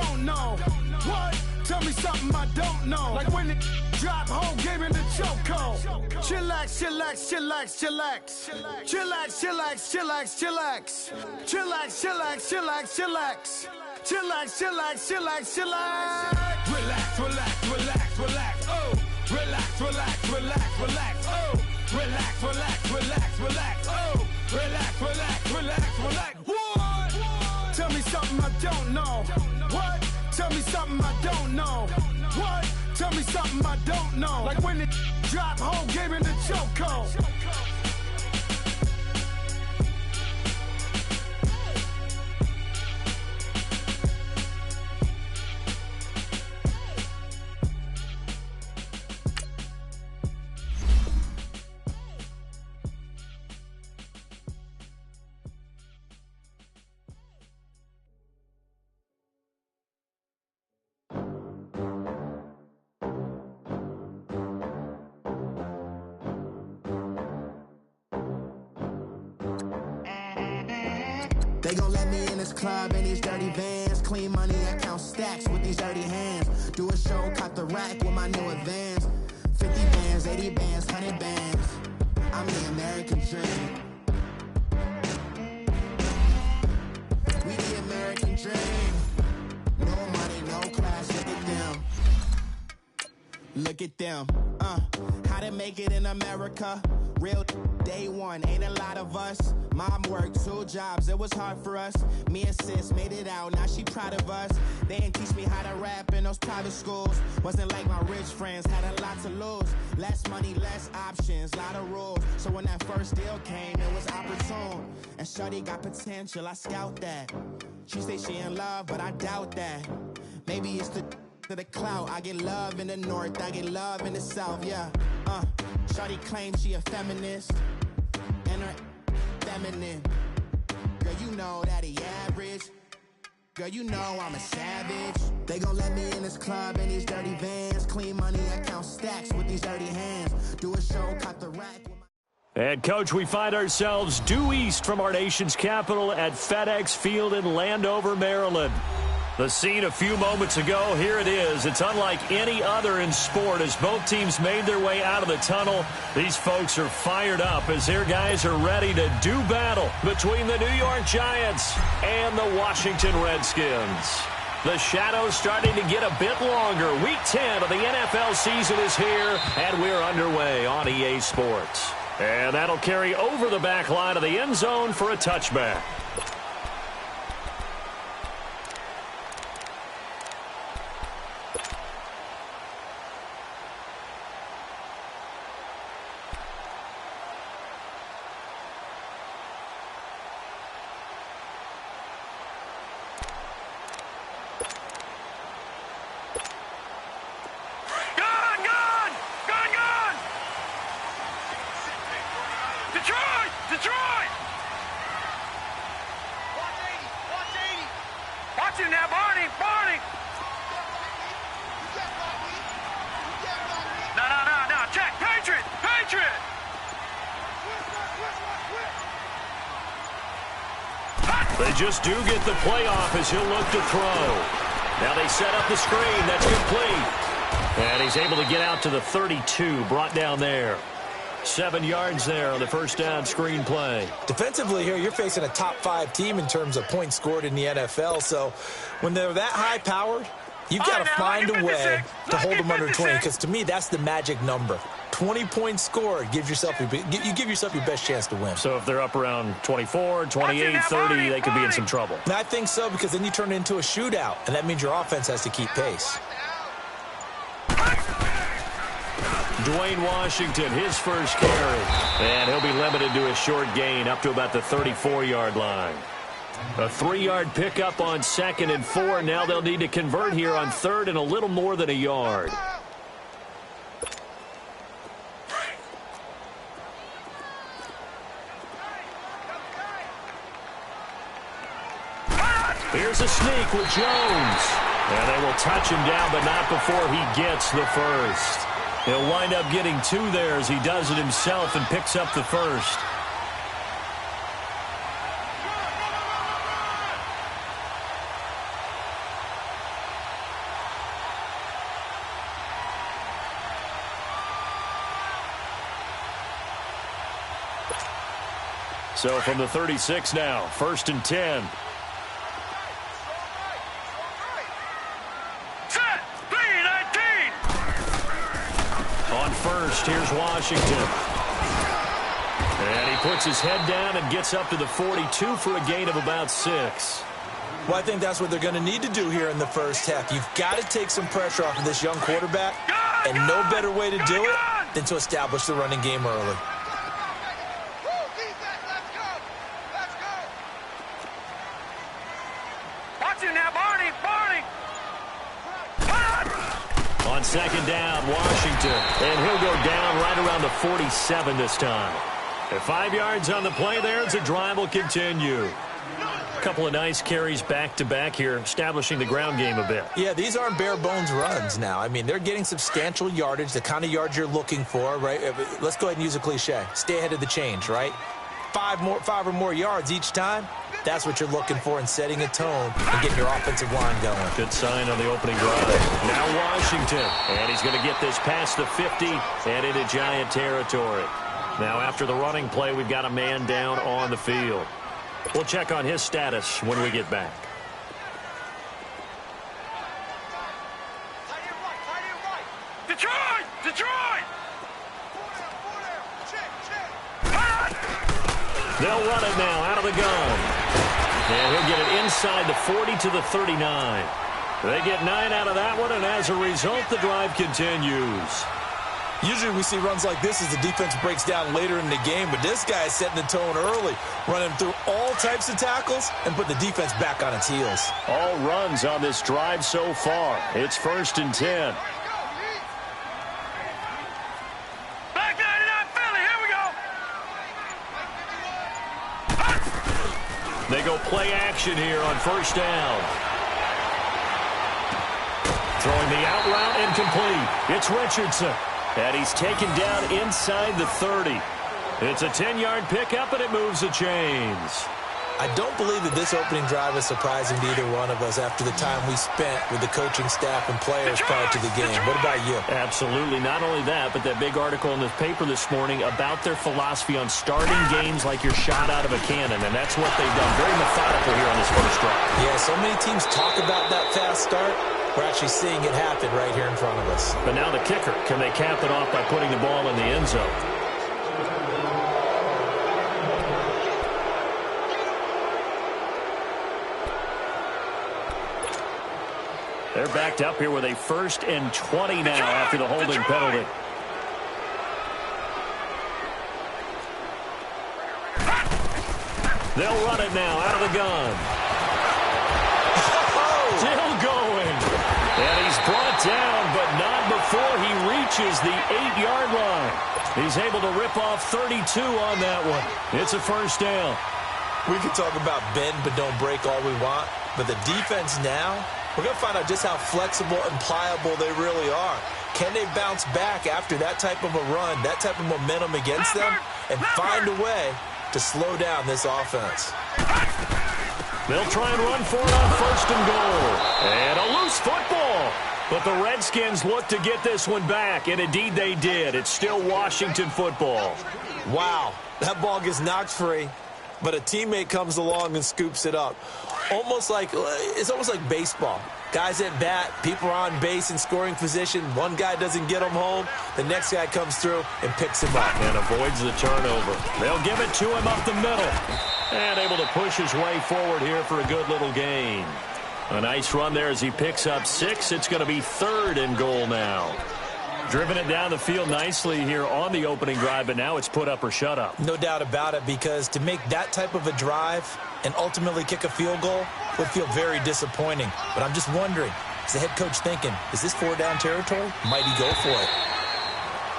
don't know. What? Tell me something I don't know. Like when the drop home game in the chokehold. Chillax, chillax, chillax, chillax. Chillax, chillax, chillax, chillax. Chillax, chillax, chillax, chillax. Chillax, chillax, chillax, chillax. Relax, relax, relax, relax. Oh, relax, relax, relax, relax. Oh, relax, relax, relax, relax. Oh, relax, relax, relax, relax. What? Tell me something I don't know. What? Tell me something I don't know. What? Tell me something I don't know. Like when the drop whole game in the chokehold. They gon' let me in this club in these dirty vans. Clean money, I count stacks with these dirty hands. Do a show, cop the rack with my new advance. 50 bands, 80 bands, 100 bands. I'm the American dream. We the American dream. No money, no class, look at them. Look at them, how to make it in America. Real day one, ain't a lot of us. Mom worked 2 jobs, it was hard for us. Me and sis made it out, now she proud of us. They didn't teach me how to rap in those private schools. Wasn't like my rich friends, had a lot to lose. Less money, less options, lot of rules. So when that first deal came, it was opportune. And shorty got potential, I scout that. She say she in love, but I doubt that. Maybe it's to the clout. I get love in the north, I get love in the south, yeah. Shawty claims she a feminist, and her feminine. Girl, you know that he average. Girl, you know I'm a savage. They gon' let me in this club in these dirty vans. Clean money, I count stacks with these dirty hands. Do a show, cut the rack. And, Coach, we find ourselves due east from our nation's capital at FedEx Field in Landover, Maryland. The scene a few moments ago, here it is. It's unlike any other in sport as both teams made their way out of the tunnel. These folks are fired up as their guys are ready to do battle between the New York Giants and the Washington Redskins. The shadow's starting to get a bit longer. Week 10 of the NFL season is here, and we're underway on EA Sports. And that'll carry over the back line of the end zone for a touchback. They just do get the playoff as he'll look to throw. Now they set up the screen. That's complete. And he's able to get out to the 32, brought down there. 7 yards there on the first down screen play. Defensively here, you're facing a top 5 team in terms of points scored in the NFL. So when they're that high-powered, you've got to find a way to hold them under 20, because to me, that's the magic number. 20 points scored, you give yourself your best chance to win. So if they're up around 24, 28, 30, they could be in some trouble. And I think so, because then you turn it into a shootout, and that means your offense has to keep pace. Dwayne Washington, his first carry. And he'll be limited to a short gain up to about the 34-yard line. A 3-yard pickup on 2nd and 4. Now they'll need to convert here on 3rd and a little more than a yard. Here's a sneak with Jones. And they will touch him down, but not before he gets the first. He'll wind up getting 2 there as he does it himself and picks up the first. So from the 36 now, 1st and 10. Set, 3-19. On first, here's Washington. And he puts his head down and gets up to the 42 for a gain of about 6. Well, I think that's what they're going to need to do here in the first half. You've got to take some pressure off of this young quarterback, and no better way to do it than to establish the running game early. Watch it now, Barney. On second down, Washington. And he'll go down right around the 47 this time. At 5 yards on the play there, the drive will continue. A couple of nice carries back-to-back here, establishing the ground game a bit. Yeah, these aren't bare-bones runs now. I mean, they're getting substantial yardage, the kind of yards you're looking for, right? Let's go ahead and use a cliche. Stay ahead of the change, right? 5 or more yards each time. That's what you're looking for in setting a tone and getting your offensive line going. Good sign on the opening drive. Now Washington. And he's going to get this past the 50 and into Giant territory. Now after the running play, we've got a man down on the field. We'll check on his status when we get back. Detroit! They'll run it now out of the gun. And he'll get it inside the 40 to the 39. They get 9 out of that one, and as a result, the drive continues. Usually we see runs like this as the defense breaks down later in the game, but this guy is setting the tone early, running through all types of tackles and put the defense back on its heels. All runs on this drive so far. It's 1st and 10. Back 99 Philly, here we go. They go play action here on 1st down. Throwing the out route incomplete. It's Richardson. And he's taken down inside the 30. It's a 10-yard pickup, and it moves the chains. I don't believe that this opening drive is surprising to either one of us after the time we spent with the coaching staff and players prior to the game. What about you? Absolutely. Not only that, but that big article in the paper this morning about their philosophy on starting games like you're shot out of a cannon, and that's what they've done. Very methodical here on this first drive. Yeah, so many teams talk about that fast start. We're actually seeing it happen right here in front of us. But now the kicker. Can they cap it off by putting the ball in the end zone? They're backed up here with a 1st and 20 now after the holding penalty. They'll run it now out of the gun. Still going. And he's brought down, but not before he reaches the 8-yard line. He's able to rip off 32 on that one. It's a 1st down. We can talk about bend but don't break all we want, but the defense now, we're going to find out just how flexible and pliable they really are. Can they bounce back after that type of a run, that type of momentum against them, and find a way to slow down this offense? They'll try and run for it on 1st and goal. And a loose football. But the Redskins look to get this one back, and indeed they did. It's still Washington football. Wow, that ball gets knocked free, but a teammate comes along and scoops it up. It's almost like baseball. Guys at bat, people are on base in scoring position. One guy doesn't get him home. The next guy comes through and picks him up. And avoids the turnover. They'll give it to him up the middle. And able to push his way forward here for a good little gain. A nice run there as he picks up 6. It's going to be 3rd and goal now. Driven it down the field nicely here on the opening drive, but now it's put up or shut up. No doubt about it, because to make that type of a drive and ultimately kick a field goal would feel very disappointing. But I'm just wondering, is the head coach thinking, is this 4-down territory? Might he go for it?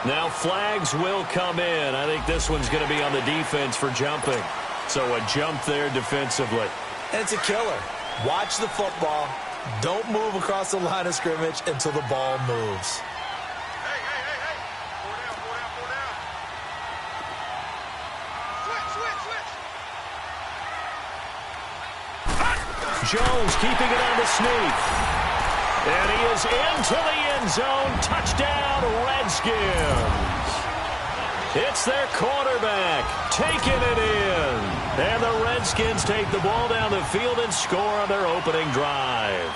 Now flags will come in. I think this one's going to be on the defense for jumping. So a jump there defensively. And it's a killer. Watch the football. Don't move across the line of scrimmage until the ball moves. Jones keeping it on the sneak. And he is into the end zone. Touchdown, Redskins. It's their quarterback taking it in. And the Redskins take the ball down the field and score on their opening drive.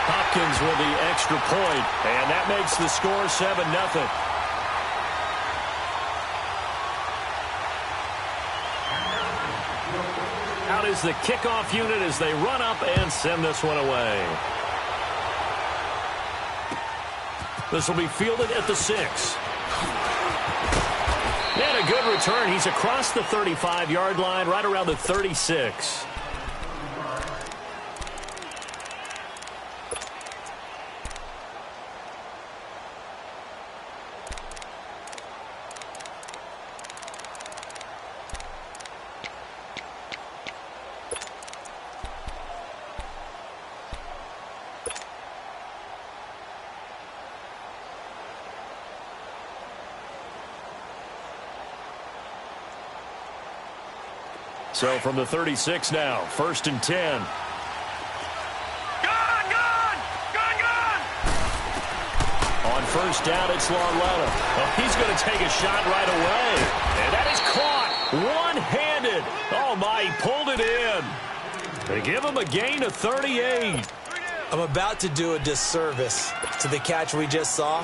Hopkins with the extra point, and that makes the score 7-0. Out is the kickoff unit as they run up and send this one away. This will be fielded at the 6. And a good return. He's across the 35-yard line, right around the 36. So from the 36 now, 1st and 10. Gone! On 1st down, it's Lauletta. Oh, he's going to take a shot right away. And that is caught one-handed. Oh, my, he pulled it in. They give him a gain of 38. I'm about to do a disservice to the catch we just saw.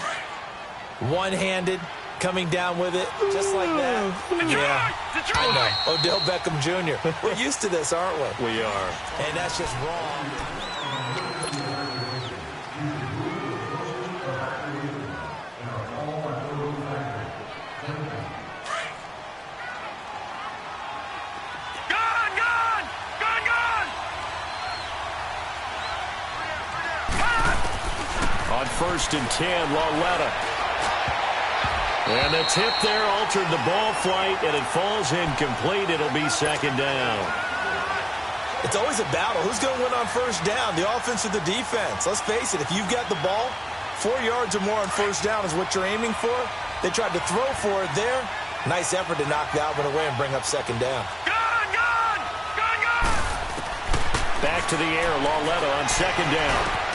One-handed, coming down with it, just like that. Yeah, I know. Odell Beckham Jr. We're used to this, aren't we? We are. And that's just wrong. On 1st and 10, Lauletta. And the tip there altered the ball flight, and it falls incomplete. It'll be 2nd down. It's always a battle. Who's going to win on 1st down, the offense or the defense? Let's face it, if you've got the ball, 4 yards or more on 1st down is what you're aiming for. They tried to throw for it there. Nice effort to knock that one away and bring up 2nd down. Back to the air, Lauletta on 2nd down.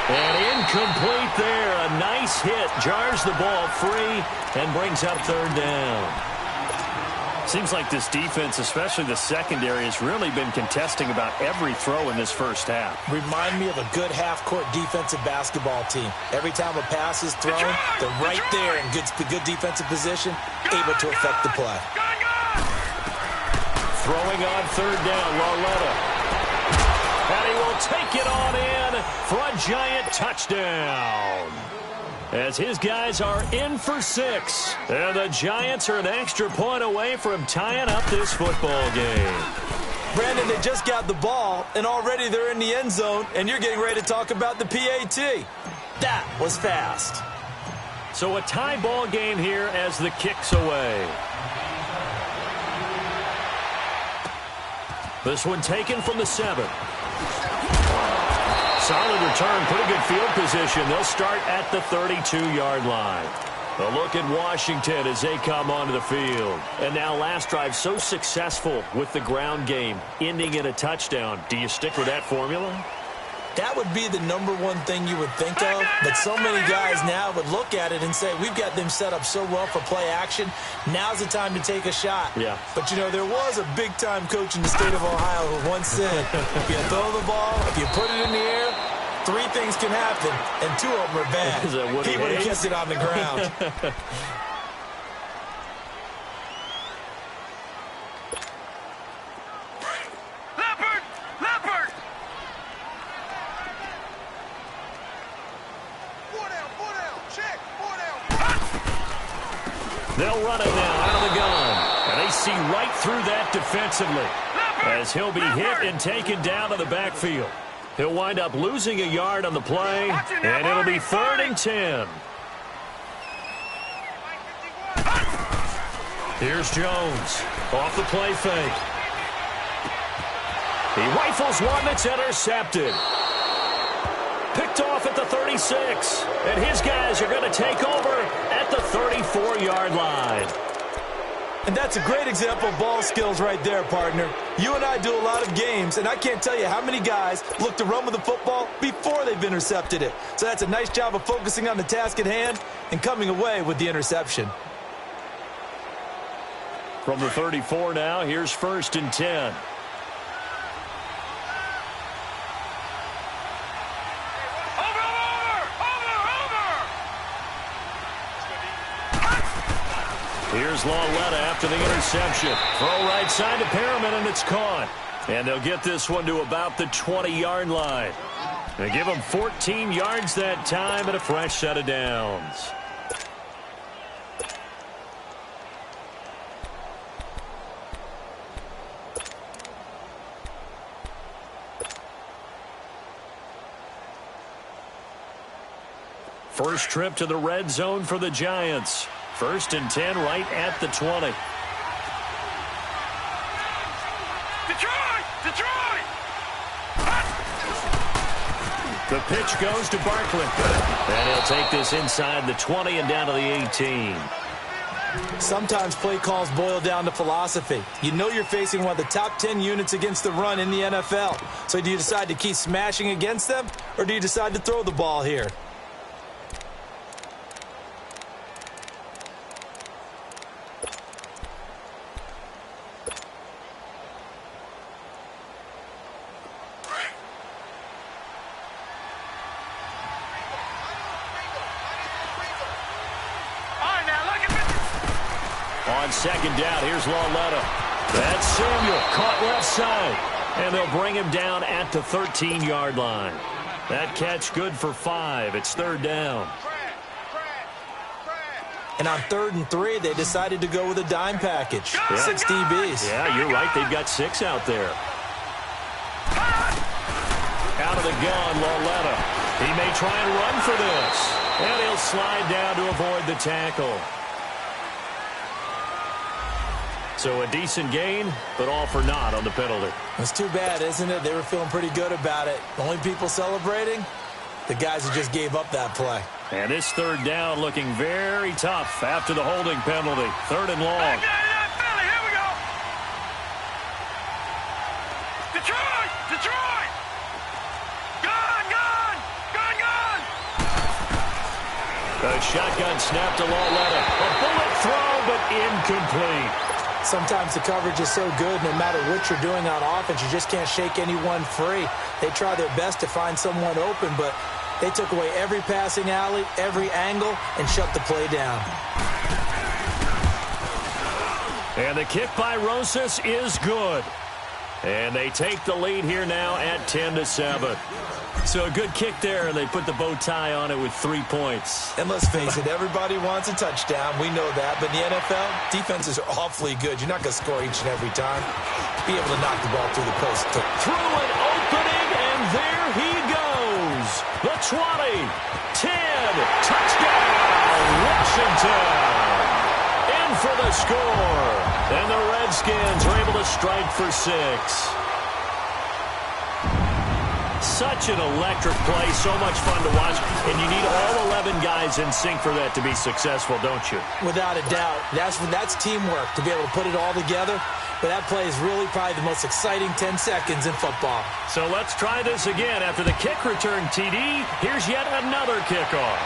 And incomplete there. A nice hit. Jars the ball free and brings up 3rd down. Seems like this defense, especially the secondary, has really been contesting about every throw in this 1st half. Remind me of a good half-court defensive basketball team. Every time a pass is thrown, they're right there in good defensive position, able to affect the play. Throwing on 3rd down, Lauletta. And he will take it on in for a giant touchdown. As his guys are in for 6. And the Giants are an extra point away from tying up this football game. Brandon, they just got the ball, and already they're in the end zone, and you're getting ready to talk about the PAT. That was fast. So a tie ball game here as the kick's away. This one taken from the 7. Solid return, pretty good field position. They'll start at the 32-yard line. A look at Washington as they come onto the field. And now last drive so successful with the ground game, ending in a touchdown. Do you stick with that formula? That would be the #1 thing you would think of, but so many guys now would look at it and say, we've got them set up so well for play action. Now's the time to take a shot. Yeah. But, you know, there was a big-time coach in the state of Ohio who once said, if you throw the ball, if you put it in the air, 3 things can happen, and 2 of them are bad. He would have kept it on the ground. They'll run it now out of the gun. And they see right through that defensively as he'll be hit and taken down to the backfield. He'll wind up losing a yard on the play, and it'll be 3rd and 10. Here's Jones off the play fake. He rifles one that's intercepted. Picked off at the 36, and his guys are going to take over at the 34-yard line. And that's a great example of ball skills right there, partner. You and I do a lot of games, and I can't tell you how many guys look to run with the football before they've intercepted it. So that's a nice job of focusing on the task at hand and coming away with the interception. From the 34 now, here's 1st and 10. Here's Lauletta after the interception. Throw right side to Perriman, and it's caught. And they'll get this one to about the 20-yard line. They give them 14 yards that time and a fresh set of downs. First trip to the red zone for the Giants. 1st and 10 right at the 20. Detroit! The pitch goes to Barkley. And he'll take this inside the 20 and down to the 18. Sometimes play calls boil down to philosophy. You know you're facing one of the top 10 units against the run in the NFL. So do you decide to keep smashing against them, or do you decide to throw the ball here? On 2nd down, here's Lauletta. That's Samuel, caught left side. And they'll bring him down at the 13-yard line. That catch good for 5. It's 3rd down. And on 3rd and 3, they decided to go with a dime package. Yeah. 6 DBs. Yeah, you're right. They've got 6 out there. Out of the gun, Lauletta. He may try and run for this. And he'll slide down to avoid the tackle. So a decent gain, but all for naught on the penalty. It's too bad, isn't it? They were feeling pretty good about it. The only people celebrating, the guys who just gave up that play. And this 3rd down looking very tough after the holding penalty. 3rd and long. Here we go. Detroit! Gun! A shotgun snap to Lauletta. A bullet throw, but incomplete. Sometimes the coverage is so good, no matter what you're doing on offense, you just can't shake anyone free. They try their best to find someone open, but they took away every passing alley, every angle, and shut the play down. And the kick by Rosas is good. And they take the lead here now at 10-7. So a good kick there, and they put the bow tie on it with 3 points. And let's face it, everybody wants a touchdown. We know that. But in the NFL, defenses are awfully good. You're not going to score each and every time. Be able to knock the ball through the post. Through an opening, and there he goes. The 20, 10, touchdown, Washington. In for the score. And the Redskins are able to strike for 6. Such an electric play, so much fun to watch, and you need all 11 guys in sync for that to be successful, don't you? Without a doubt. That's teamwork, to be able to put it all together. But that play is really probably the most exciting 10 seconds in football. So let's try this again. After the kick return TD, here's yet another kickoff.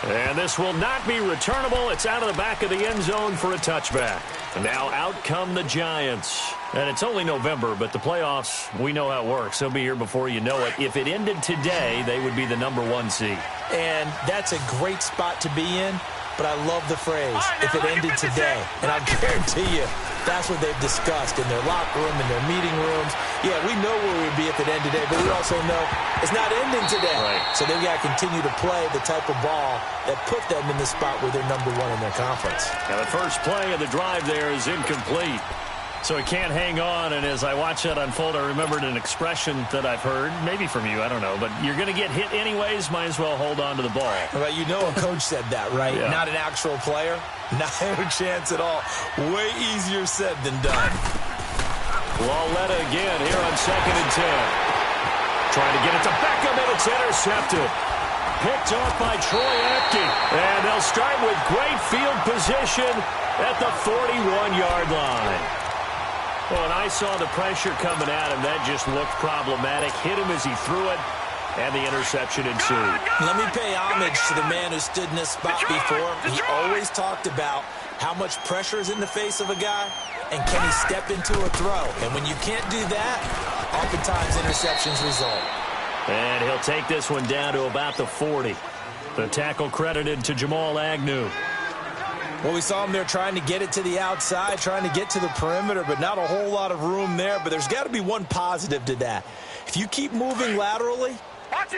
And this will not be returnable. It's out of the back of the end zone for a touchback. And now out come the Giants. And it's only November, but the playoffs, we know how it works. They'll be here before you know it. If it ended today, they would be the #1 seed. And that's a great spot to be in. But I love the phrase, if it ended today. And I guarantee you, that's what they've discussed in their locker room, in their meeting rooms. Yeah, we know where we'd be if it ended today, but we also know it's not ending today. Right. So they've got to continue to play the type of ball that put them in the spot where they're #1 in their conference. Now the first play of the drive there is incomplete. So he can't hang on, and as I watch that unfold, I remembered an expression that I've heard, maybe from you, I don't know, but you're going to get hit anyways, might as well hold on to the ball. Well, you know a coach said that, right? Yeah. Not an actual player. Not a chance at all. Way easier said than done. Lauletta again here on 2nd and 10. Trying to get it to Beckham, and it's intercepted. picked off by Troy Apke. And they'll start with great field position at the 41-yard line. Well, when I saw the pressure coming at him, that just looked problematic. Hit him as he threw it, and the interception ensued. Let me pay homage to the man who stood in this spot before. He always talked about how much pressure is in the face of a guy, and can he step into a throw. And when you can't do that, oftentimes interceptions result. And he'll take this one down to about the 40. The tackle credited to Jamal Agnew. Well, we saw him there trying to get it to the outside, trying to get to the perimeter, but not a whole lot of room there. But there's got to be one positive to that. If you keep moving laterally,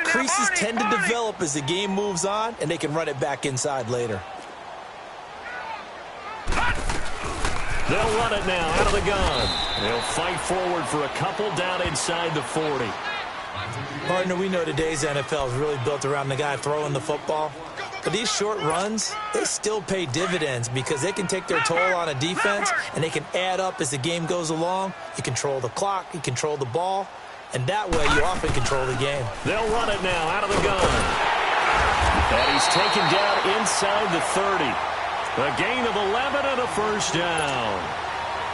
creases tend to develop as the game moves on, and they can run it back inside later. They'll run it now out of the gun. They'll fight forward for a couple down inside the 40. Partner, we know today's NFL is really built around the guy throwing the football. But these short runs, they still pay dividends because they can take their toll on a defense, and they can add up as the game goes along. You control the clock, you control the ball, and that way you often control the game. They'll run it now out of the gun. And he's taken down inside the 30. A gain of 11 and a first down.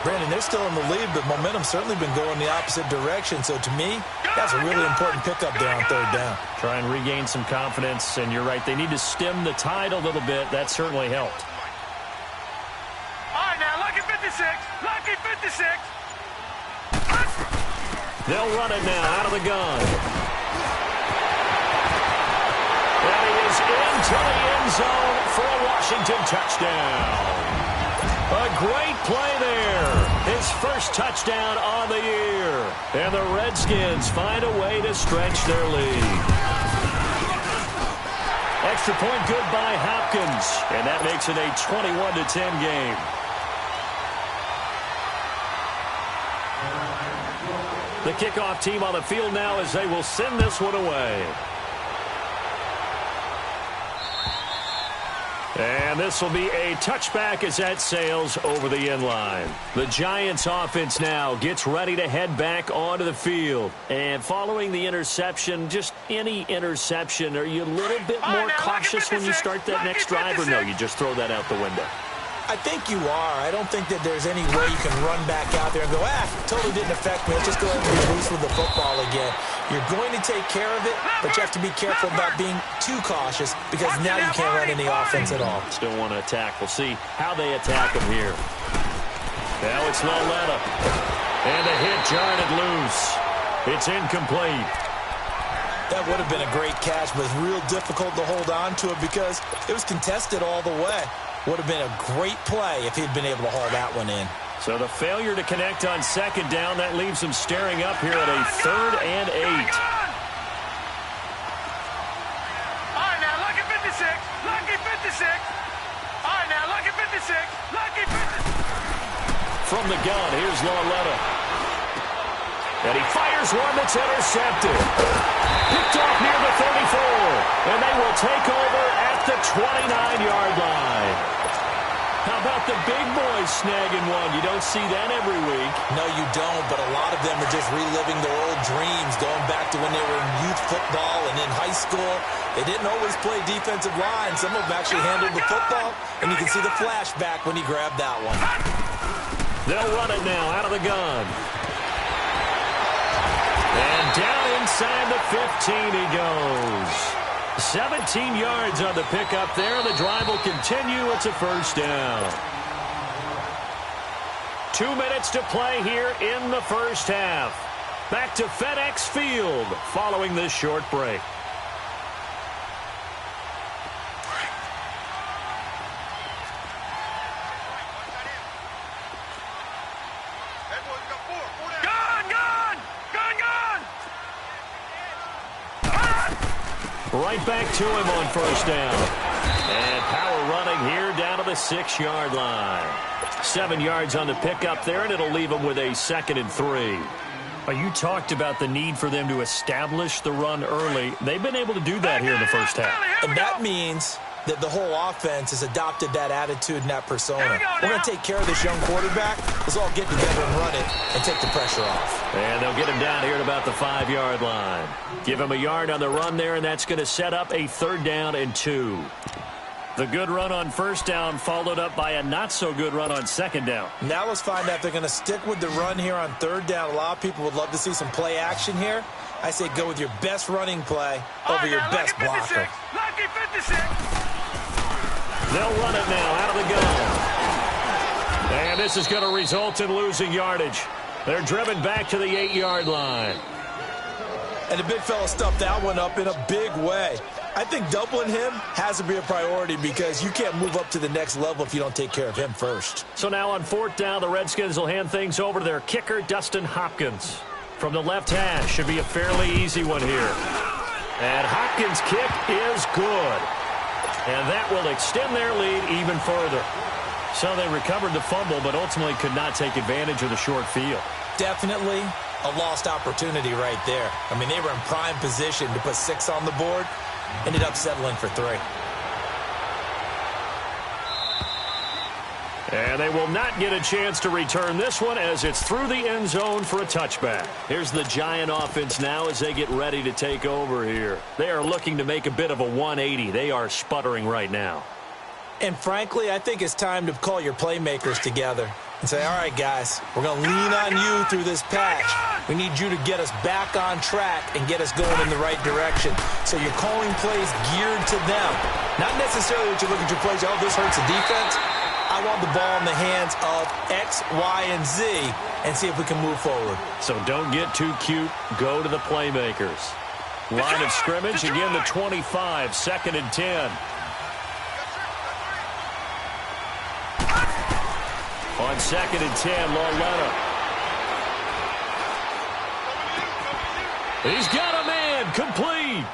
Brandon, they're still in the lead, but momentum's certainly been going the opposite direction. So to me, that's a really important pickup there on third down. Try and regain some confidence, and you're right. They need to stem the tide a little bit. That certainly helped. All right, now, lucky 56. Lucky 56. They'll run it now out of the gun. And he is into the end zone for a Washington touchdown. A great play there. His first touchdown on the year. And the Redskins find a way to stretch their lead. Extra point good by Hopkins. And that makes it a 21-10 game. The kickoff team on the field now as they will send this one away. And this will be a touchback as that sails over the end line. The Giants offense now gets ready to head back onto the field. And following the interception, just any interception, are you a little bit more cautious when you start that next drive, or no, you just throw that out the window? I think you are. I don't think that there's any way you can run back out there and go, totally didn't affect me. Let's just go ahead and be loose with the football again. You're going to take care of it, but you have to be careful about being too cautious because now you can't run any offense at all. Still want to attack. We'll see how they attack him here. Now it's Loletta. And a hit jarred it loose. It's incomplete. That would have been a great catch, but it's real difficult to hold on to it because it was contested all the way. Would have been a great play if he'd been able to haul that one in. So the failure to connect on second down, that leaves him staring up here at a 3rd and 8. All right, now, lucky 56. Lucky 56. All right, now, lucky 56. Lucky 56. From the gun, here's Loletta. And he fires one that's intercepted. Picked off near the 34. And they will take over at the 29-yard line. How about the big boys snagging one? You don't see that every week. No, you don't, but a lot of them are just reliving their old dreams, going back to when they were in youth football and in high school. They didn't always play defensive line. Some of them actually handled the football, and you can see the flashback when he grabbed that one. They'll run it now out of the gun. And down inside the 15 he goes. 17 yards on the pickup there. The drive will continue. It's a first down. 2 minutes to play here in the first half. Back to FedEx Field following this short break. Right back to him on first down. And power running here down to the 6-yard line. 7 yards on the pickup there, and it'll leave him with a 2nd and 3. You talked about the need for them to establish the run early. They've been able to do that here in the first half. And that means that the whole offense has adopted that attitude and that persona. We're going to take care of this young quarterback. Let's all get together and run it and take the pressure off. And they'll get him down here at about the 5-yard line. Give him a yard on the run there, and that's going to set up a 3rd down and 2. The good run on 1st down followed up by a not-so-good run on 2nd down. Now let's find out if they're going to stick with the run here on 3rd down. A lot of people would love to see some play action here. I say go with your best running play over your best blocker. Lucky 56. They'll run it now out of the gun. And this is going to result in losing yardage. They're driven back to the 8-yard line. And the big fella stuffed that one up in a big way. I think doubling him has to be a priority because you can't move up to the next level if you don't take care of him first. So now on 4th down, the Redskins will hand things over to their kicker, Dustin Hopkins. From the left hash, should be a fairly easy one here. And Hopkins' kick is good. And that will extend their lead even further. So they recovered the fumble, but ultimately could not take advantage of the short field. Definitely a lost opportunity right there. I mean, they were in prime position to put 6 on the board. Ended up settling for 3. And they will not get a chance to return this one as it's through the end zone for a touchback. Here's the Giant offense now as they get ready to take over here. They are looking to make a bit of a 180. They are sputtering right now. And frankly, I think it's time to call your playmakers together and say, all right, guys, we're going to lean on you through this patch. We need you to get us back on track and get us going in the right direction. So you're calling plays geared to them. Not necessarily that you look at your plays, oh, this hurts the defense. I want the ball in the hands of X, Y, and Z and see if we can move forward. So don't get too cute. Go to the playmakers. Line of scrimmage, again the 25, 2nd and 10. On 2nd and 10, Lauletta. He's got a man, complete.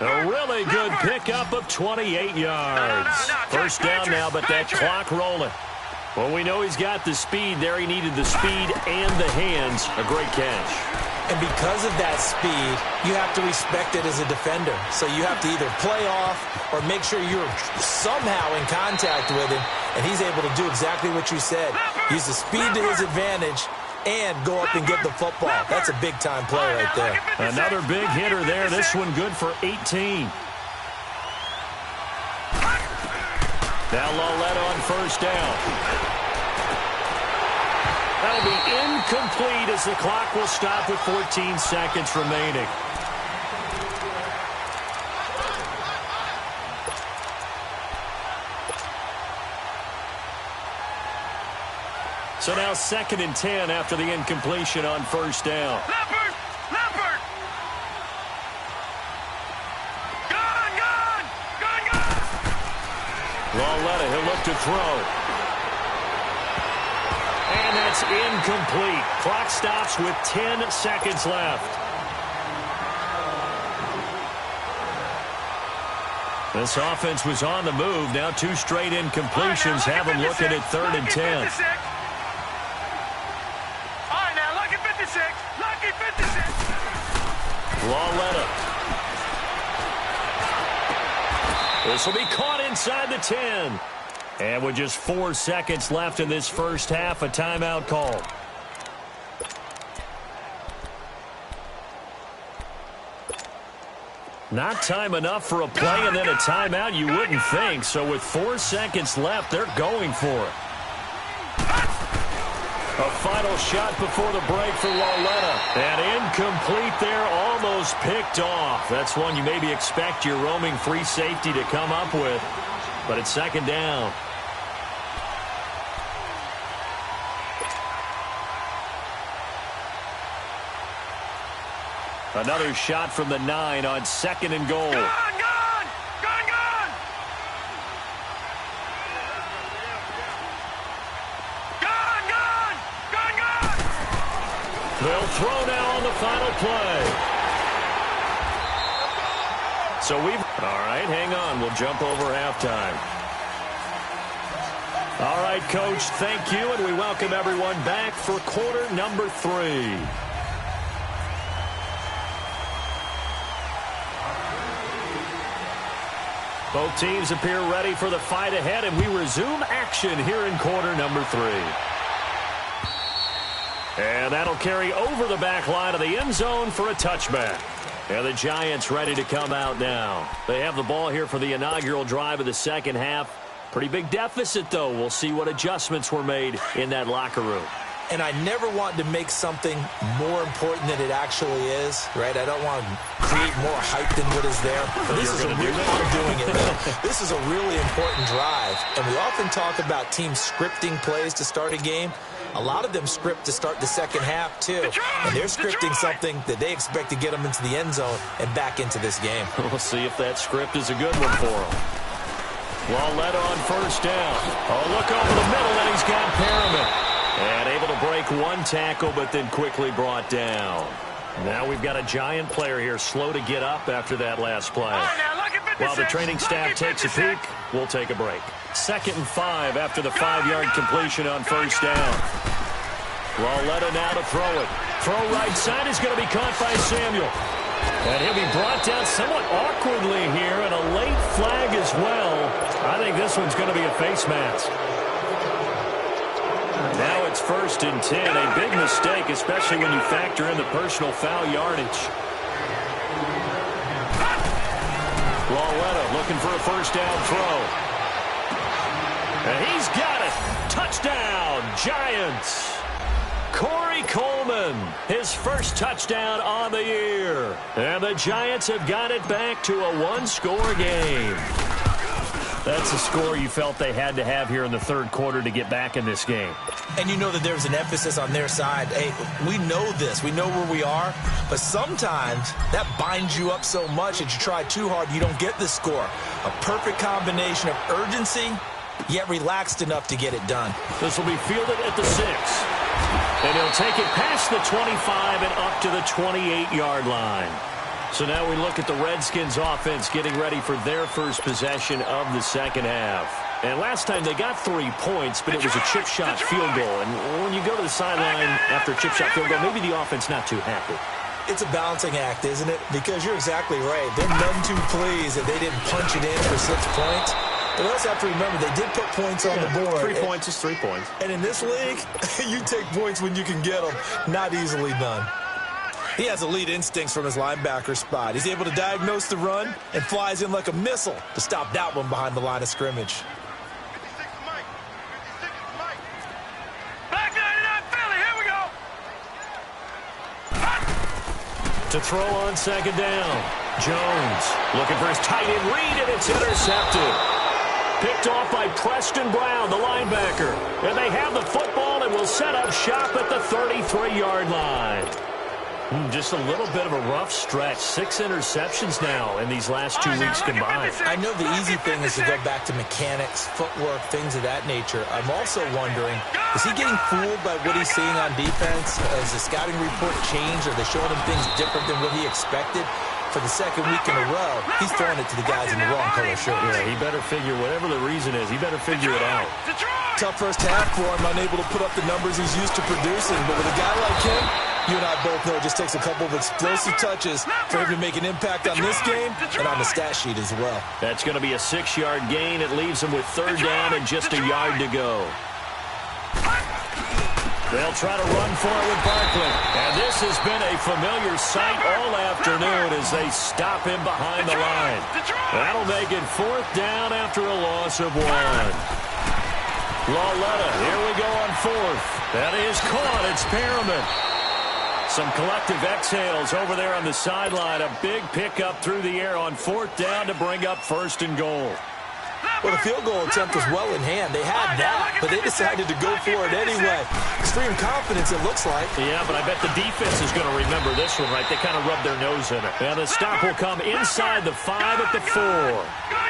A really good pickup of 28 yards. 1st down now, but that clock rolling. Well, we know he's got the speed there. He needed the speed and the hands. A great catch. And because of that speed, you have to respect it as a defender. So you have to either play off or make sure you're somehow in contact with him, and he's able to do exactly what you said. Use the speed to his advantage and go up and get the football. That's a big-time play right there. Another big hitter there. This one good for 18. Now Lauletta on 1st down. That'll be incomplete as the clock will stop with 14 seconds remaining. So now 2nd and 10 after the incompletion on 1st down. Leopard! Leopard! Gun! Gun! Gun! Gun! Lauletta, he'll look to throw. And that's incomplete. Clock stops with 10 seconds left. This offense was on the move. Now 2 straight incompletions have them looking at 3rd and 10. Lauletta. This will be caught inside the 10. And with just 4 seconds left in this first half, a timeout call. Not time enough for a play and then a timeout, you wouldn't think. So with 4 seconds left, they're going for it. A final shot before the break for Lauletta. And incomplete there, almost picked off. That's one you maybe expect your roaming free safety to come up with. But it's 2nd down. Another shot from the 9 on 2nd and goal. Gun! Gun! Gun! Gun! Gun! Gun! Gun! Gun! They'll throw now on the final play. So all right, hang on. We'll jump over halftime. All right, Coach, thank you, and we welcome everyone back for quarter number 3. Both teams appear ready for the fight ahead, and we resume action here in quarter number 3. And that'll carry over the back line of the end zone for a touchback. And the Giants ready to come out now. They have the ball here for the inaugural drive of the second half. Pretty big deficit, though. We'll see what adjustments were made in that locker room. And I never want to make something more important than it actually is, right? I don't want to create more hype than what is there. But this is a really, I'm doing it, though. This is a really important drive. And we often talk about teams scripting plays to start a game. A lot of them script to start the second half, too. And they're scripting something that they expect to get them into the end zone and back into this game. We'll see if that script is a good one for them. Led on first down. Oh, look over the middle, and he's got Perriman. And able to break one tackle, but then quickly brought down. Now we've got a Giant player here slow to get up after that last play. While the training staff takes a peek, we'll take a break. 2nd and 5 after the 5-yard completion on first down. Lauletta now to throw it. Throw right side is going to be caught by Samuel. And he'll be brought down somewhat awkwardly here, and a late flag as well. I think this one's going to be a face mask. Now it's 1st and 10. A big mistake, especially when you factor in the personal foul yardage. Lauletta looking for a first down throw. And he's got it. Touchdown, Giants. Corey Coleman, his first touchdown on the year. And the Giants have got it back to a one-score game. That's a score you felt they had to have here in the third quarter to get back in this game. And you know that there's an emphasis on their side. Hey, we know this. We know where we are. But sometimes that binds you up so much that you try too hard, you don't get the score. A perfect combination of urgency, yet relaxed enough to get it done. This will be fielded at the 6. And he'll take it past the 25 and up to the 28-yard line. So now we look at the Redskins offense getting ready for their first possession of the second half. And last time they got 3 points, but it was a chip shot field goal. And when you go to the sideline after a chip shot field goal, maybe the offense not too happy. It's a balancing act, isn't it? Because you're exactly right. They're none too pleased that they didn't punch it in for 6 points. But we also have to remember they did put points on the board. 3 points is 3 points. And in this league, you take points when you can get them. Not easily done. He has elite instincts from his linebacker spot. He's able to diagnose the run and flies in like a missile to stop that one behind the line of scrimmage. Back 99 Philly, here we go. To throw on second down. Jones looking for his tight end read, and it's intercepted. Picked off by Preston Brown, the linebacker. And they have the football and will set up shop at the 33-yard line. Just a little bit of a rough stretch. 6 interceptions now in these last 2 weeks combined. I know the easy thing is to go back to mechanics, footwork, things of that nature. I'm also wondering, is he getting fooled by what he's seeing on defense? Has the scouting report changed? Are they showing him things different than what he expected? For the second week in a row, he's throwing it to the guys in the wrong color shirt. Yeah, he better figure, whatever the reason is, he better figure it out. Tough first half for him, unable to put up the numbers he's used to producing. But with a guy like him, you and I both know it just takes a couple of explosive touches for him to make an impact on this game and on the stat sheet as well. That's going to be a 6-yard gain. It leaves him with 3rd down and just a yard to go. They'll try to run for it with Barkley. And this has been a familiar sight all afternoon as they stop him behind the line. That'll make it 4th down after a loss of 1. Lauletta, here we go on 4th. That is caught. It's Perriman. Some collective exhales over there on the sideline. A big pickup through the air on 4th down to bring up 1st and goal. Well, the field goal attempt was well in hand. They had that, but they decided to go for it anyway. Extreme confidence, it looks like. Yeah, but I bet the defense is going to remember this one, right? They kind of rubbed their nose in it. And the stop will come inside the 5 at the 4.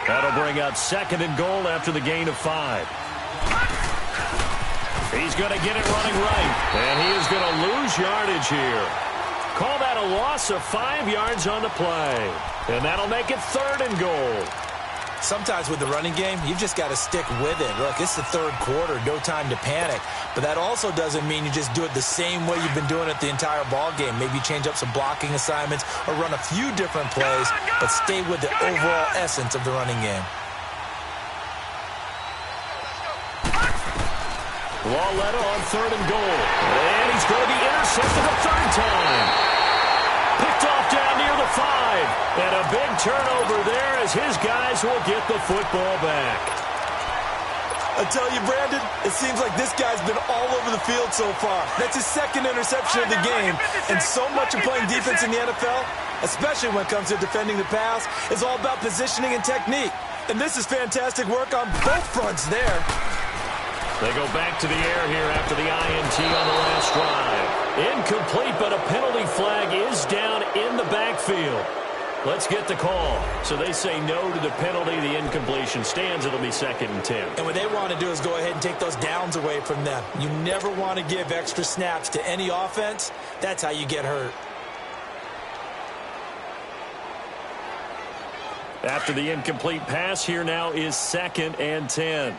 That'll bring up 2nd and goal after the gain of 5. He's going to get it running right. And he is going to lose yardage here. Call that a loss of 5 yards on the play. And that'll make it 3rd and goal. Sometimes with the running game, you've just got to stick with it. Look, it's the third quarter, no time to panic. But that also doesn't mean you just do it the same way you've been doing it the entire ball game. Maybe change up some blocking assignments or run a few different plays, but stay with the overall essence of the running game. Lauletta on 3rd and goal. And he's going to be intercepted a third time. Picked off down near the 5. And a big turnover there as his guys will get the football back. I tell you, Brandon, it seems like this guy's been all over the field so far. That's his second interception of the game. And so much of playing defense in the NFL, especially when it comes to defending the pass, is all about positioning and technique. And this is fantastic work on both fronts there. They go back to the air here after the INT on the last drive. Incomplete, but a penalty flag is down in the backfield. Let's get the call. So they say no to the penalty. The incompletion stands. It'll be 2nd and 10. And what they want to do is go ahead and take those downs away from them. You never want to give extra snaps to any offense. That's how you get hurt. After the incomplete pass, here now is 2nd and 10.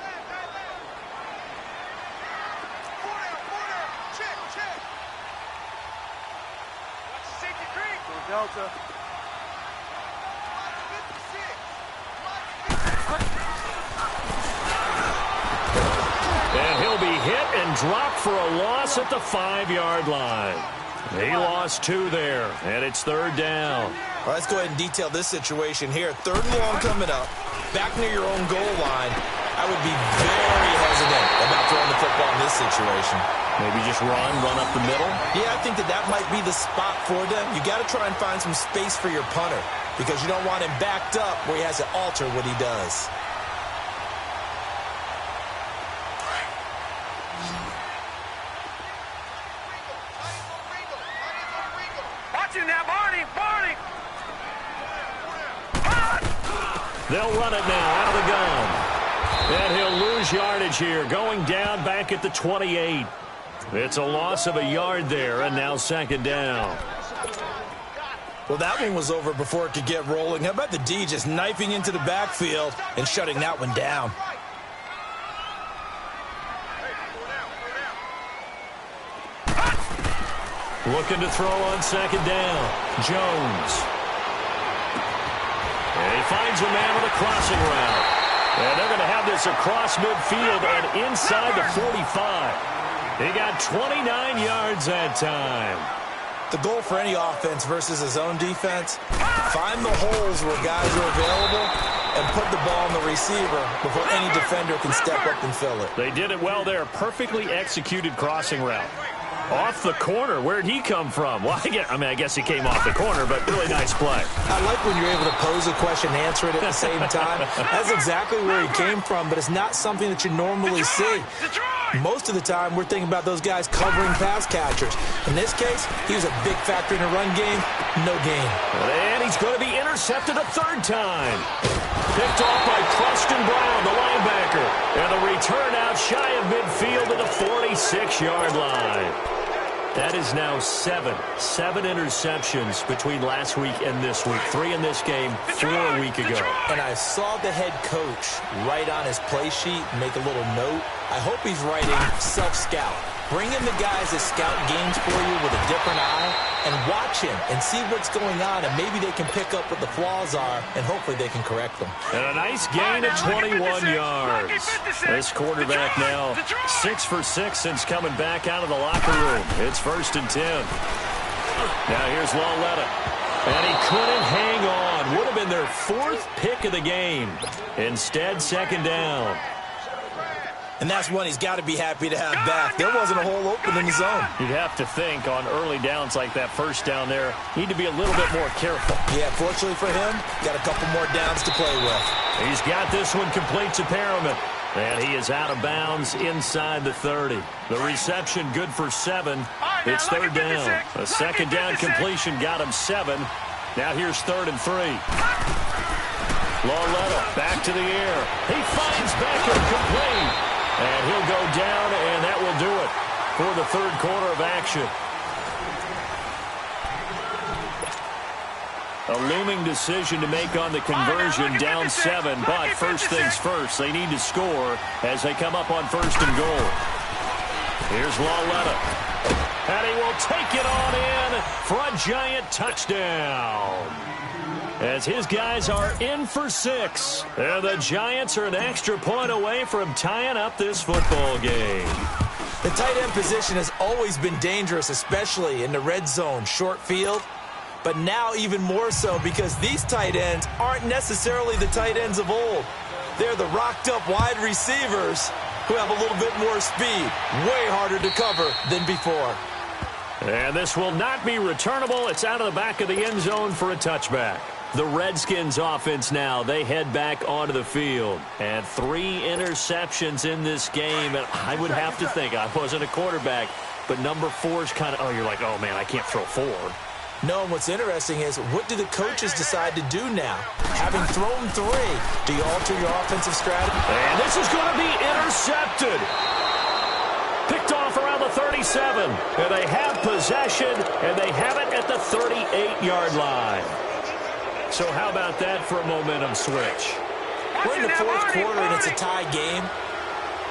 Delta. And he'll be hit and dropped for a loss at the 5-yard line. He lost 2 there, and it's 3rd down. All right, let's go ahead and detail this situation here. 3rd and long coming up, back near your own goal line. I would be very hesitant about throwing the football in this situation. Maybe just run up the middle? Yeah, I think that might be the spot for them. You got to try and find some space for your punter because you don't want him backed up where he has to alter what he does. Watching that, Barney! They'll run it now out of the gun. And he'll lose yardage here, going down back at the 28. It's a loss of a yard there, and now 2nd down. Well, that one was over before it could get rolling. How about the D just knifing into the backfield and shutting that one down? Looking to throw on 2nd down. Jones. And he finds a man with a crossing route. And they're going to have this across midfield and inside the 45. He got 29 yards that time. The goal for any offense versus his own defense, find the holes where guys are available and put the ball on the receiver before any defender can step up and fill it. They did it well there. Perfectly executed crossing route. Off the corner. Where'd he come from? Well, I guess he came off the corner, but really nice play. I like when you're able to pose a question and answer it at the same time. That's exactly where he came from, but it's not something that you normally see. Most of the time, we're thinking about those guys covering pass catchers. In this case, he was a big factor in the run game. No gain. And he's going to be intercepted a 3rd time. Picked off by Preston Brown, the linebacker. And the return out shy of midfield to the 46-yard line. That is now 7 interceptions between last week and this week. 3 in this game, 4 a week ago. And I saw the head coach write on his play sheet, make a little note. I hope he's writing self-scout. Bring in the guys that scout games for you with a different eye and watch him and see what's going on, and maybe they can pick up what the flaws are, and hopefully they can correct them. And a nice gain of 21 yards. This quarterback now 6 for 6 since coming back out of the locker room. It's 1st and 10. Now here's Lauletta. And he couldn't hang on. Would have been their 4th pick of the game. Instead, 2nd down. And that's one he's got to be happy to have back. There wasn't a hole open in the zone. You'd have to think on early downs like that 1st down there, need to be a little bit more careful. Yeah, fortunately for him, got a couple more downs to play with. He's got this one complete to Perriman. And he is out of bounds inside the 30. The reception good for 7. It's 3rd down. A 2nd down completion got him 7. Now here's 3rd and 3. Lauletta back to the air. He finds Beckham complete. And he'll go down, and that will do it for the 3rd quarter of action. A looming decision to make on the conversion, down 7. But first things first, they need to score as they come up on 1st and goal. Here's Lauletta. And he will take it on in for a giant touchdown. As his guys are in for 6. And the Giants are an extra point away from tying up this football game. The tight end position has always been dangerous, especially in the red zone, short field. But now even more so because these tight ends aren't necessarily the tight ends of old. They're the rocked-up wide receivers who have a little bit more speed. Way harder to cover than before. And this will not be returnable. It's out of the back of the end zone for a touchback. The Redskins offense now, they head back onto the field. And 3 interceptions in this game. And I would have to think, I wasn't a quarterback, but number 4 is kind of, you're like, oh, man, I can't throw 4. No, and what's interesting is, what do the coaches decide to do now? Having thrown 3, do you alter your offensive strategy? And this is going to be intercepted. Picked off around the 37. And they have possession, and they have it at the 38-yard line. So how about that for a momentum switch? We're in the 4th quarter, and it's a tie game.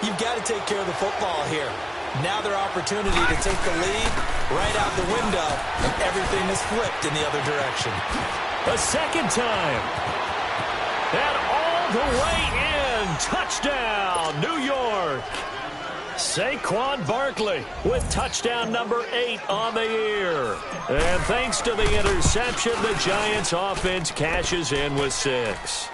You've got to take care of the football here. Now their opportunity to take the lead right out the window, and everything is flipped in the other direction. A second time. And all the way in. Touchdown, New York. Saquon Barkley with touchdown number 8 on the year. And thanks to the interception, the Giants offense cashes in with 6.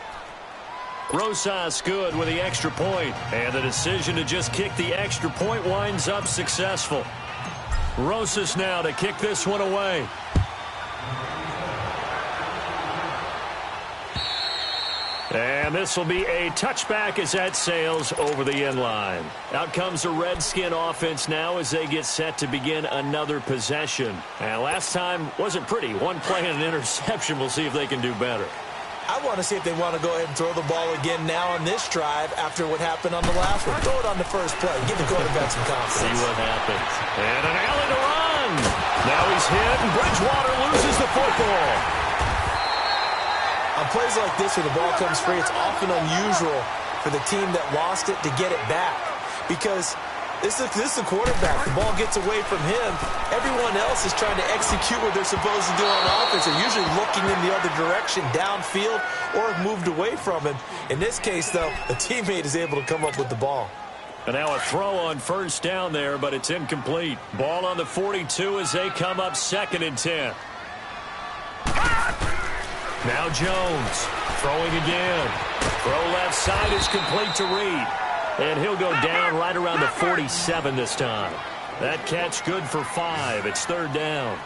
Rosas good with the extra point, and the decision to just kick the extra point winds up successful. Rosas now to kick this one away. And this will be a touchback as that sails over the end line. Out comes the Redskin offense now as they get set to begin another possession. And last time wasn't pretty. 1 play and an interception. We'll see if they can do better. I want to see if they want to go ahead and throw the ball again now on this drive after what happened on the last one. Throw it on the first play. Give the quarterback some confidence. See what happens. And an alley to run. Now he's hit, and Bridgewater loses the football. On plays like this where the ball comes free, it's often unusual for the team that lost it to get it back. Because this is the quarterback. The ball gets away from him. Everyone else is trying to execute what they're supposed to do on offense. They're usually looking in the other direction, downfield, or have moved away from him. In this case, though, a teammate is able to come up with the ball. And now a throw on first down there, but it's incomplete. Ball on the 42 as they come up 2nd and 10. Now Jones throwing again. Throw left side is complete to Reed. And he'll go down right around the 47 this time. That catch good for 5. It's 3rd down.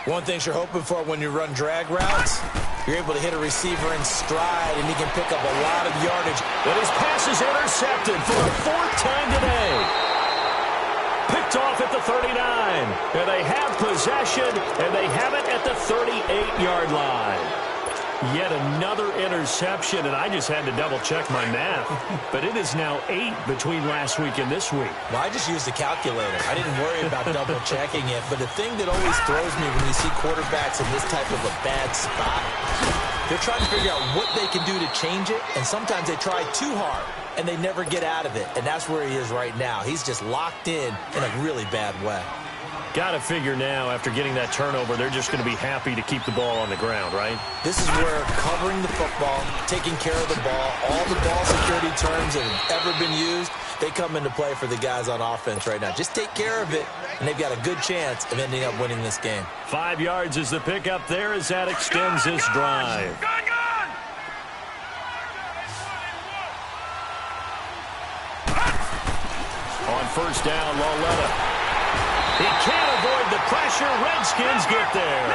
One thing you're hoping for when you run drag routes, you're able to hit a receiver in stride, and he can pick up a lot of yardage. But his pass is intercepted for the 4th time today. Picked off at the 39. And they have possession, and they have it at the 38-yard line. Yet another interception, and I just had to double-check my math. But it is now 8 between last week and this week. Well, I just used a calculator. I didn't worry about double-checking it. But the thing that always throws me when you see quarterbacks in this type of a bad spot, they're trying to figure out what they can do to change it, and sometimes they try too hard, and they never get out of it. And that's where he is right now. He's just locked in a really bad way. Got to figure now, after getting that turnover, they're just going to be happy to keep the ball on the ground, right? This is where covering the football, taking care of the ball, all the ball security terms that have ever been used, they come into play for the guys on offense right now. Just take care of it, and they've got a good chance of ending up winning this game. 5 yards is the pickup there as that extends this drive. On first down, Lauletta. He can't avoid the pressure. Redskins get there.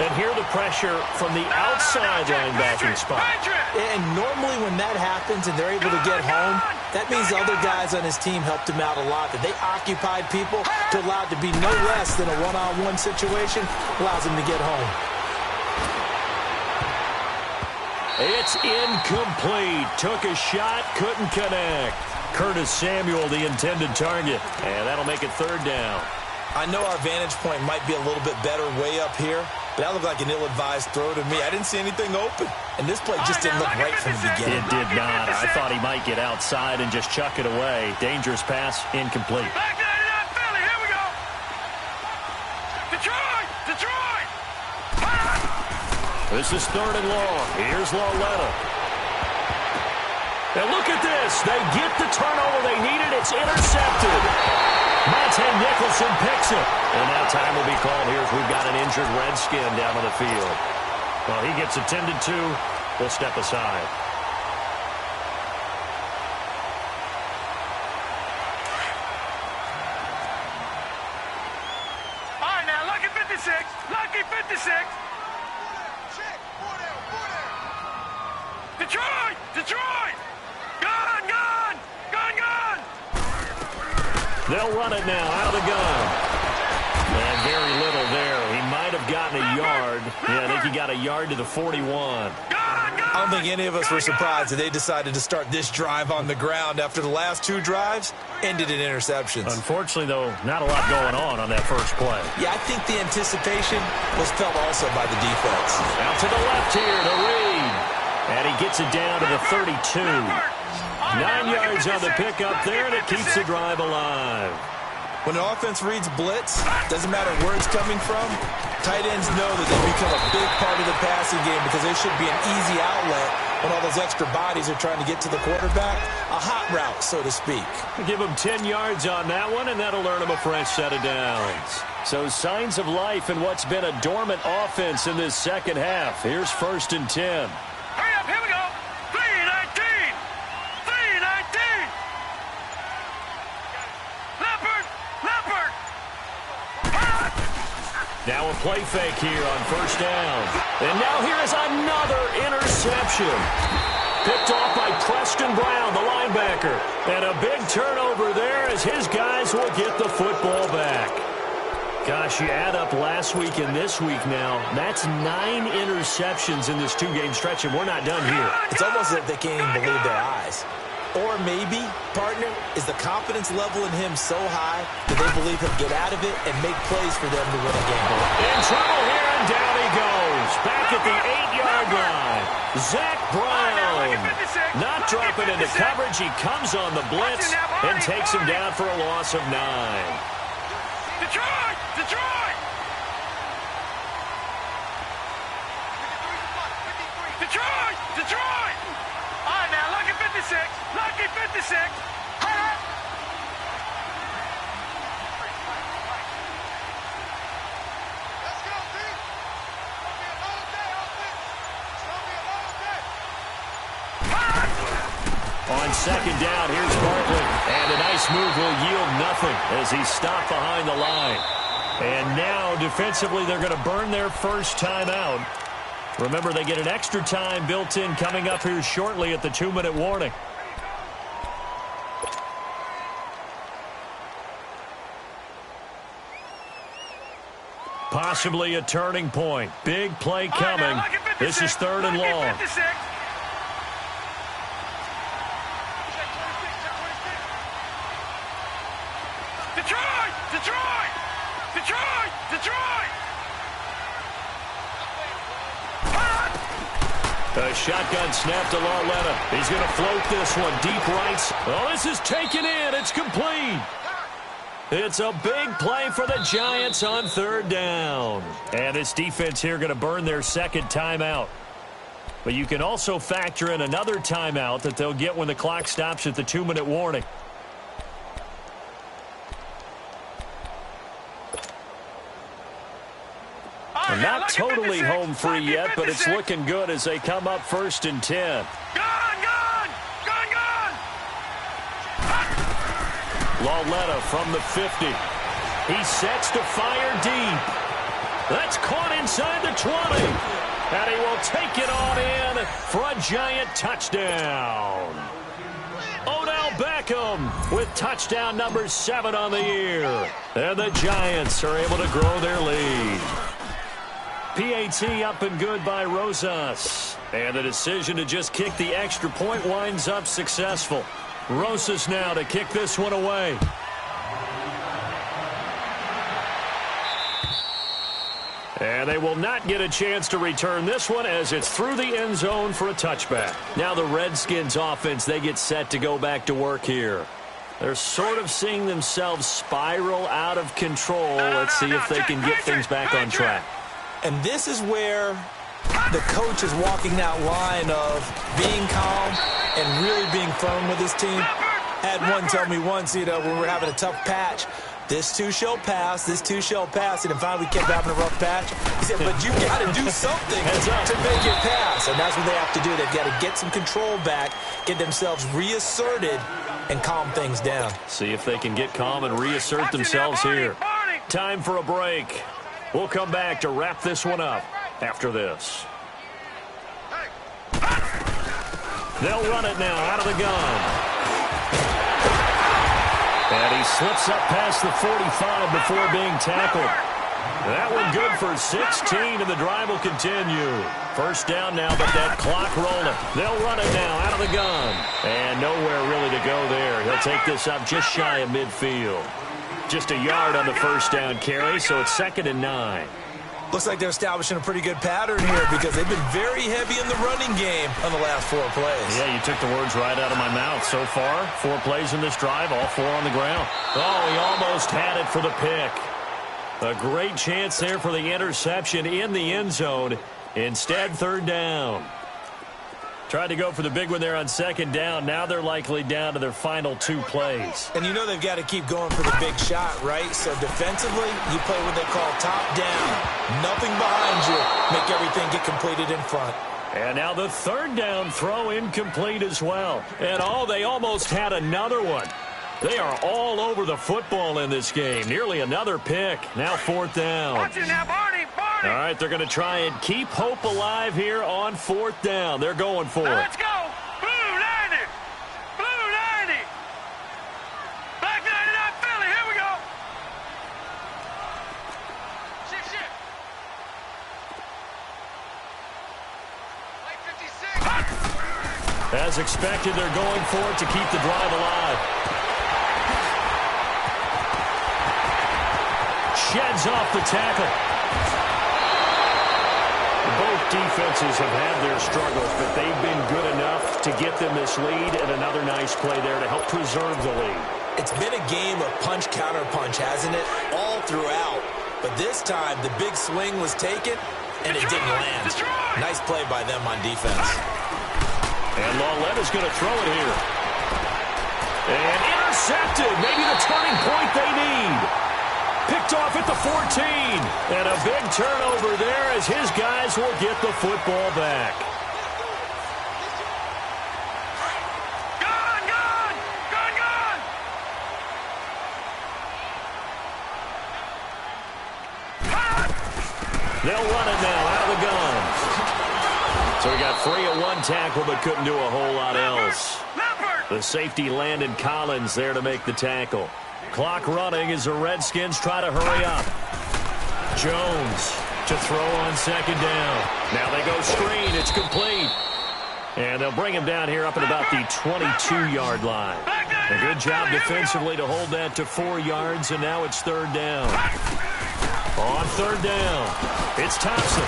And here the pressure from the outside linebacking spot. And normally when that happens and they're able to get home, that means other guys on his team helped him out a lot. That they occupied people to allow it to be no less than a one-on-one situation, allows him to get home. It's incomplete. Took a shot, couldn't connect. Curtis Samuel, the intended target. And that'll make it 3rd down. I know our vantage point might be a little bit better way up here, But that looked like an ill-advised throw to me. I didn't see anything open. And this play just didn't look right from the beginning. It did not. I thought he might get outside and just chuck it away. Dangerous pass, incomplete. Back 99 Philly, here we go. Detroit! Detroit! This is 3rd and long. Here's Lauletta. And look at this. They get the turnover they needed. It's intercepted. Madden Nicholson picks it. And now time will be called here as we've got an injured Redskin down on the field. Well, he gets attended to. We'll step aside. All right, now, lucky 56. Lucky 56. Detroit! Detroit! Gun! Gun! Gun! Gun! They'll run it now out of the gun. And very little there. He might have gotten a yard. Yeah, I think he got a yard to the 41. I don't think any of us were surprised that they decided to start this drive on the ground after the last 2 drives ended in interceptions. Unfortunately, though, not a lot going on that first play. Yeah, I think the anticipation was felt also by the defense. Out to the left here to Reed. And he gets it down to the 32. 9 yards on the pickup there, and it keeps the drive alive. When an offense reads blitz, doesn't matter where it's coming from, tight ends know that they become a big part of the passing game because they should be an easy outlet when all those extra bodies are trying to get to the quarterback. A hot route, so to speak. Give him 10 yards on that one, and that'll earn him a fresh set of downs. So signs of life in what's been a dormant offense in this second half. Here's 1st and 10. Hurry up, here we go. 3-19. 3-19. Leopard. Leopard. Now a play fake here on 1st down. And now here is another interception. Picked off by Preston Brown, the linebacker. And a big turnover there as his guys will get the football back. Gosh, you add up last week and this week now, that's 9 interceptions in this 2-game stretch, and we're not done here. It's almost as if they can't even believe their eyes. Or maybe, partner, is the confidence level in him so high that they believe he'll get out of it and make plays for them to win a game. In trouble here, and down he goes. Back at the 8-yard line. Zach Brown not dropping into coverage. He comes on the blitz and takes him down for a loss of 9. Detroit! Detroit! Detroit! Detroit! All right, now, lucky 56. Lucky 56. Let's go, team. On 2nd down, here's Bartlett. And a nice move will yield nothing as he's stopped behind the line. And now, defensively, they're going to burn their first timeout. Remember, they get an extra time built in coming up here shortly at the 2-minute warning. Possibly a turning point. Big play coming. This is 3rd and long. Detroit! Detroit! Detroit! Detroit! A shotgun snap to Lauletta. He's going to float this one deep right. Oh, this is taken in. It's complete. It's a big play for the Giants on 3rd down. And this defense here going to burn their 2nd timeout. But you can also factor in another timeout that they'll get when the clock stops at the 2-minute warning. And not totally home free yet, but it's looking good as they come up 1st and 10. Lauletta from the 50. He sets to fire deep. That's caught inside the 20. And he will take it on in for a Giant touchdown. Odell Beckham with touchdown number 7 on the year. And the Giants are able to grow their lead. PAT up and good by Rosas. And the decision to just kick the extra point winds up successful. Rosas now to kick this one away. And they will not get a chance to return this one as it's through the end zone for a touchback. Now the Redskins offense, they get set to go back to work here. They're sort of seeing themselves spiral out of control. Let's see if they can get things back on track. And this is where the coach is walking that line of being calm and really being firm with his team. Had one tell me once, when we're having a tough patch, this too shall pass, this too shall pass. And finally we kept having a rough patch. He said, but you got to do something to make it pass. And that's what they have to do. They've got to get some control back, get themselves reasserted, and calm things down. See if they can get calm and reassert themselves here. Time for a break. We'll come back to wrap this one up after this. They'll run it now out of the gun. And he slips up past the 45 before being tackled. That one good for 16, and the drive will continue. First down now, but that clock rolling. They'll run it now out of the gun. And nowhere really to go there. He'll take this up just shy of midfield. Just a yard on the first down carry, so it's 2nd and 9. Looks like they're establishing a pretty good pattern here because they've been very heavy in the running game on the last 4 plays. Yeah, you took the words right out of my mouth. So far, 4 plays in this drive, all 4 on the ground. Oh, he almost had it for the pick. A great chance there for the interception in the end zone. Instead, 3rd down. Tried to go for the big one there on 2nd down. Now they're likely down to their final 2 plays. And you know they've got to keep going for the big shot, right? So defensively, you play what they call top down. Nothing behind you. Make everything get completed in front. And now the 3rd down throw incomplete as well. And they almost had another one. They are all over the football in this game. Nearly another pick. Now 4th down. Watch it now, Barney. All right, they're going to try and keep hope alive here on 4th down. They're going for it. Let's go. Blue 90. Blue 90. Black 99 Philly. Here we go. Shift. White 56. As expected, they're going for it to keep the drive alive. Sheds off the tackle. Both defenses have had their struggles, but they've been good enough to get them this lead, and another nice play there to help preserve the lead. It's been a game of punch-counter-punch, hasn't it? All throughout. But this time, the big swing was taken, and it didn't land. Nice play by them on defense. And Lauletta's going to throw it here. And intercepted. Maybe the turning point they need. Picked off at the 14. And a big turnover there as his guys will get the football back. Gone. They'll run it now out of the guns. So we got 3 at 1 tackle, but couldn't do a whole lot else. The safety Landon Collins there to make the tackle. Clock running as the Redskins try to hurry up. Jones to throw on 2nd down. Now they go screen. It's complete. And they'll bring him down here up at about the 22-yard line. A good job defensively to hold that to 4 yards, and now it's 3rd down. On 3rd down, it's Thompson.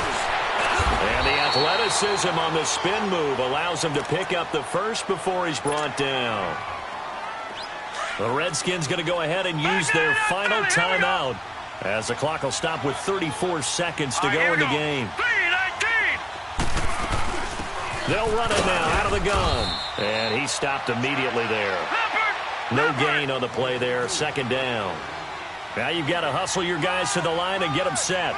And the athleticism on the spin move allows him to pick up the first before he's brought down. The Redskins going to go ahead and use their final timeout as the clock will stop with 34 seconds to go in the game. They'll run it now out of the gun. And he stopped immediately there. No gain on the play there. 2nd down. Now you've got to hustle your guys to the line and get them set.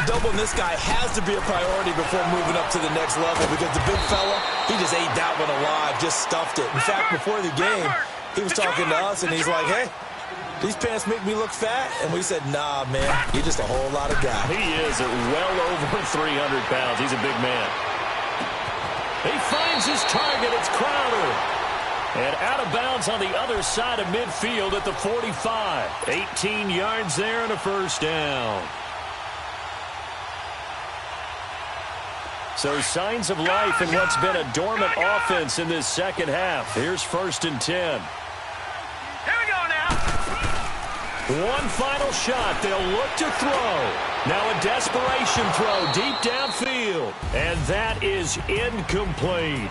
Doubling this guy has to be a priority before moving up to the next level because the big fella, he just ate that one alive, just stuffed it. In fact, before the game, he was talking to us, and he's like, hey, these pants make me look fat. And we said, nah, man, you're just a whole lot of guy. He is at well over 300 pounds. He's a big man. He finds his target. It's Crowder. And out of bounds on the other side of midfield at the 45. 18 yards there and a first down. So signs of life in what's been a dormant offense in this second half. Here's 1st and 10. Here we go now. One final shot. They'll look to throw. Now a desperation throw deep downfield. And that is incomplete.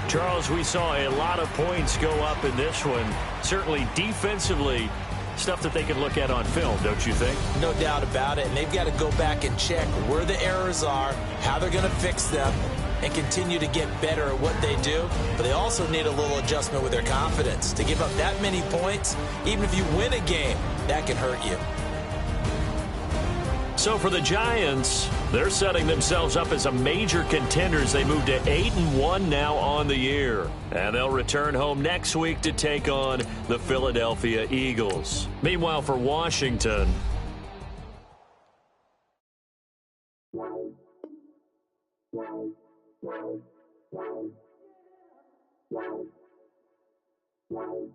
Charles, we saw a lot of points go up in this one. Certainly defensively, stuff that they can look at on film, don't you think? No doubt about it. And they've got to go back and check where the errors are, how they're going to fix them, and continue to get better at what they do. But they also need a little adjustment with their confidence. To give up that many points, even if you win a game, that can hurt you. So for the Giants, they're setting themselves up as a major contender as they move to 8-1 now on the year. And they'll return home next week to take on the Philadelphia Eagles. Meanwhile, for Washington, Wow.